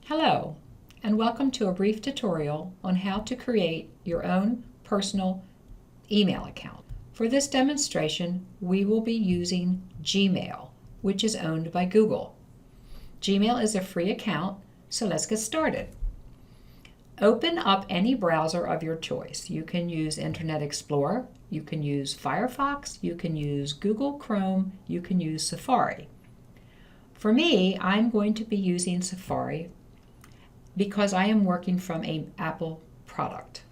Hello, and welcome to a brief tutorial on how to create your own personal email account. For this demonstration, we will be using Gmail, which is owned by Google. Gmail is a free account, so let's get started. Open up any browser of your choice. You can use Internet Explorer, you can use Firefox, you can use Google Chrome, you can use Safari. For me, I'm going to be using Safari because I am working from an Apple product.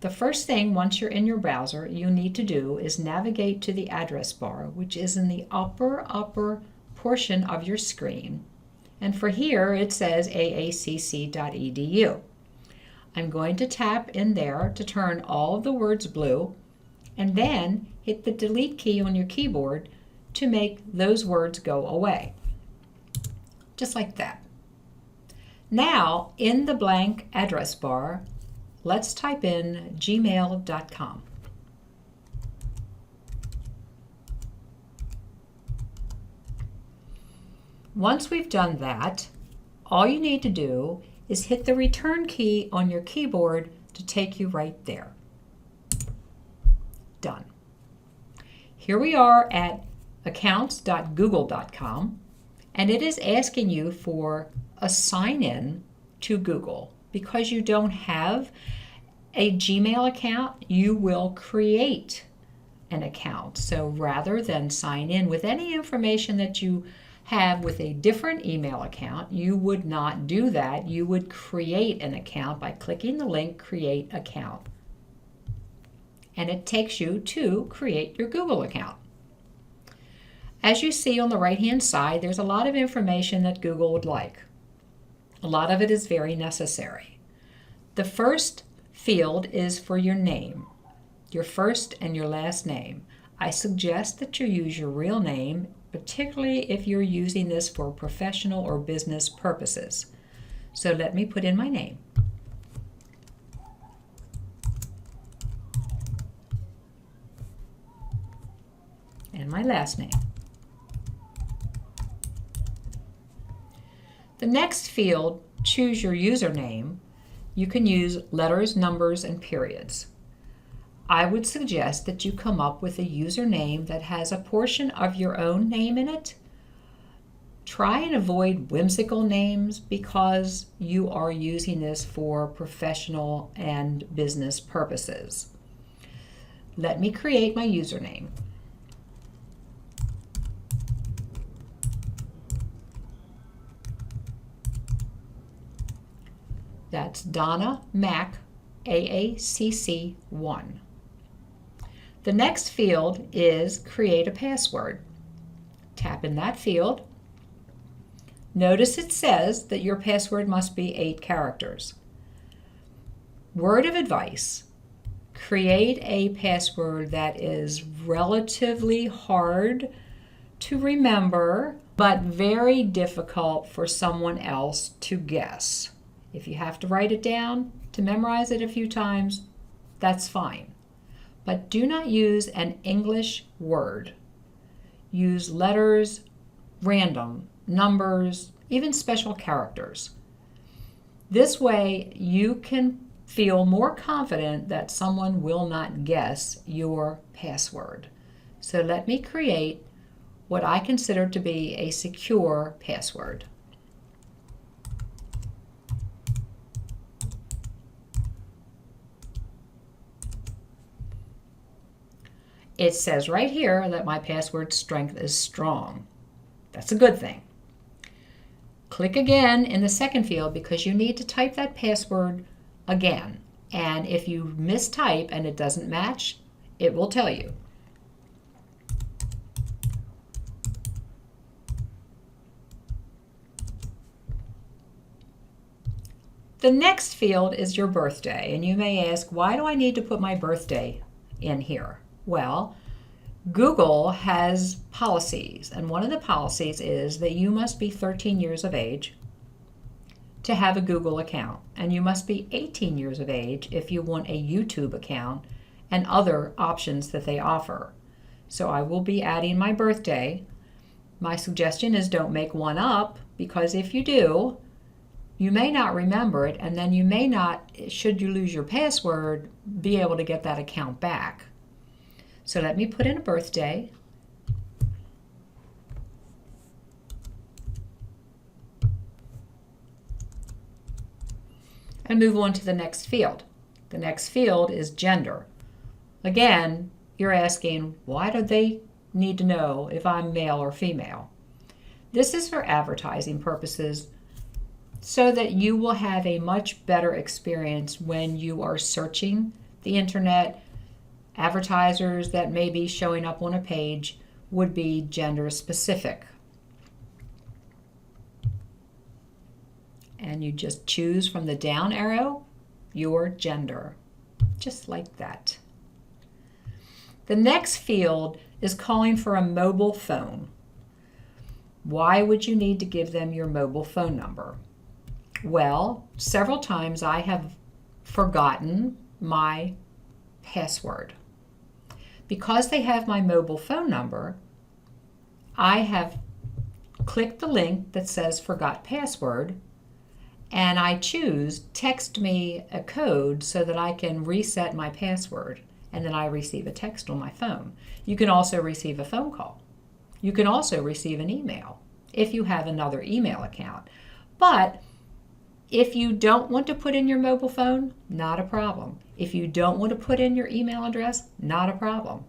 The first thing, once you're in your browser, you need to do is navigate to the address bar, which is in the upper portion of your screen. And for here, it says aacc.edu. I'm going to tap in there to turn all of the words blue, and then hit the delete key on your keyboard to make those words go away. Just like that. Now, in the blank address bar, let's type in gmail.com. Once we've done that, all you need to do is hit the return key on your keyboard to take you right there. Done. Here we are at accounts.google.com, and it is asking you for a sign-in to Google. Because you don't have a Gmail account, you will create an account. So rather than sign in with any information that you have with a different email account, you would not do that. You would create an account by clicking the link Create Account. And it takes you to create your Google account. As you see on the right-hand side, there's a lot of information that Google would like. A lot of it is very necessary. The first field is for your name, your first and your last name. I suggest that you use your real name, particularly if you're using this for professional or business purposes. So let me put in my name. And my last name. The next field, choose your username. You can use letters, numbers, and periods. I would suggest that you come up with a username that has a portion of your own name in it. Try and avoid whimsical names because you are using this for professional and business purposes. Let me create my username. That's Donna Mac AACC1. The next field is create a password. Tap in that field. Notice it says that your password must be 8 characters. Word of advice: create a password that is relatively hard to remember, but very difficult for someone else to guess. If you have to write it down to memorize it a few times, that's fine. But do not use an English word. Use letters, random, numbers, even special characters. This way you can feel more confident that someone will not guess your password. So let me create what I consider to be a secure password. It says right here that my password strength is strong. That's a good thing. Click again in the second field because you need to type that password again. And if you mistype and it doesn't match, it will tell you. The next field is your birthday, and you may ask, why do I need to put my birthday in here? Well, Google has policies, and one of the policies is that you must be 13 years of age to have a Google account, and you must be 18 years of age if you want a YouTube account and other options that they offer. So I will be adding my birthday. My suggestion is don't make one up, because if you do, you may not remember it, and then you may not, should you lose your password, be able to get that account back. So let me put in a birthday. And move on to the next field. The next field is gender. Again, you're asking, why do they need to know if I'm male or female? This is for advertising purposes, so that you will have a much better experience when you are searching the internet. Advertisers that may be showing up on a page would be gender specific. And you just choose from the down arrow your gender, just like that. The next field is calling for a mobile phone. Why would you need to give them your mobile phone number? Well, several times I have forgotten my password. Because they have my mobile phone number, I have clicked the link that says forgot password, and I choose text me a code so that I can reset my password, and then I receive a text on my phone. You can also receive a phone call. You can also receive an email if you have another email account. But if you don't want to put in your mobile phone, not a problem. If you don't want to put in your email address, not a problem.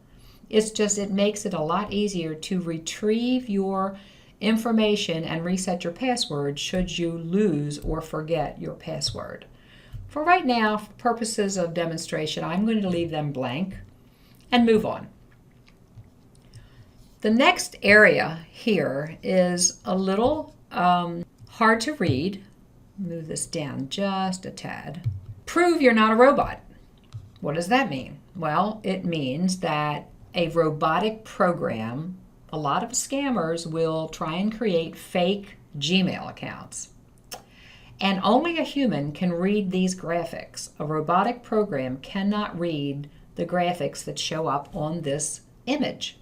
It's just, it makes it a lot easier to retrieve your information and reset your password should you lose or forget your password. For right now, for purposes of demonstration, I'm going to leave them blank and move on. The next area here is a little hard to read. Move this down just a tad. Prove you're not a robot. What does that mean? Well, it means that a robotic program, a lot of scammers will try and create fake Gmail accounts. And only a human can read these graphics. A robotic program cannot read the graphics that show up on this image.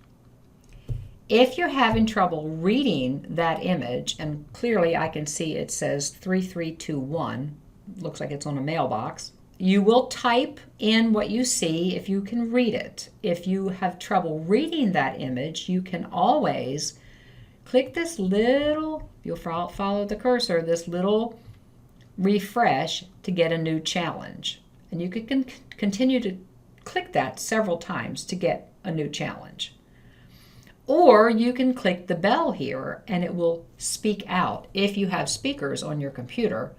If you're having trouble reading that image, and clearly I can see it says 3321, looks like it's on a mailbox, you will type in what you see if you can read it. If you have trouble reading that image, you can always click this little, you'll follow the cursor, this little refresh to get a new challenge. And you can continue to click that several times to get a new challenge. Or you can click the bell here and it will speak out, if you have speakers on your computer,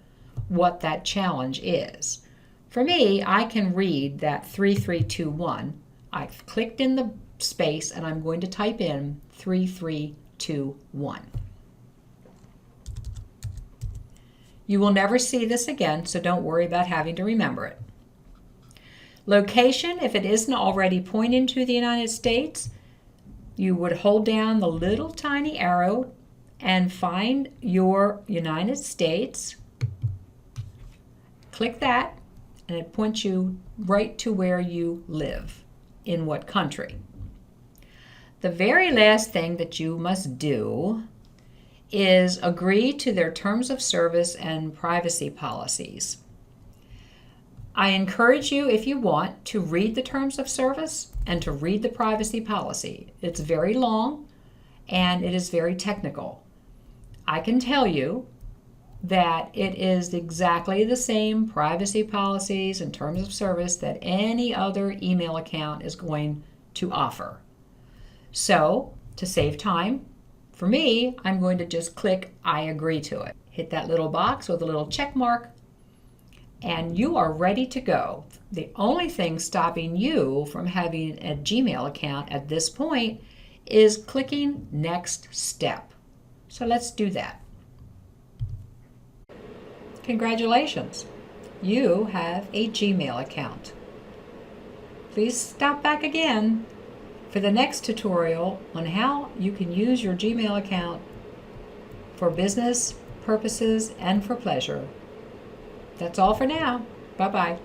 what that challenge is. For me, I can read that 3321. I've clicked in the space and I'm going to type in 3321. You will never see this again, so don't worry about having to remember it. Location, if it isn't already pointing to the United States, you would hold down the little tiny arrow and find your United States. Click that, and it points you right to where you live, in what country. The very last thing that you must do is agree to their terms of service and privacy policies. I encourage you, if you want, to read the terms of service and to read the privacy policy. It's very long and it is very technical. I can tell you that it is exactly the same privacy policies and terms of service that any other email account is going to offer. So, to save time, for me, I'm going to just click I agree to it. Hit that little box with a little check mark, and you are ready to go. The only thing stopping you from having a Gmail account at this point is clicking Next Step. So let's do that. Congratulations, you have a Gmail account. Please stop back again for the next tutorial on how you can use your Gmail account for business purposes and for pleasure. That's all for now. Bye-bye.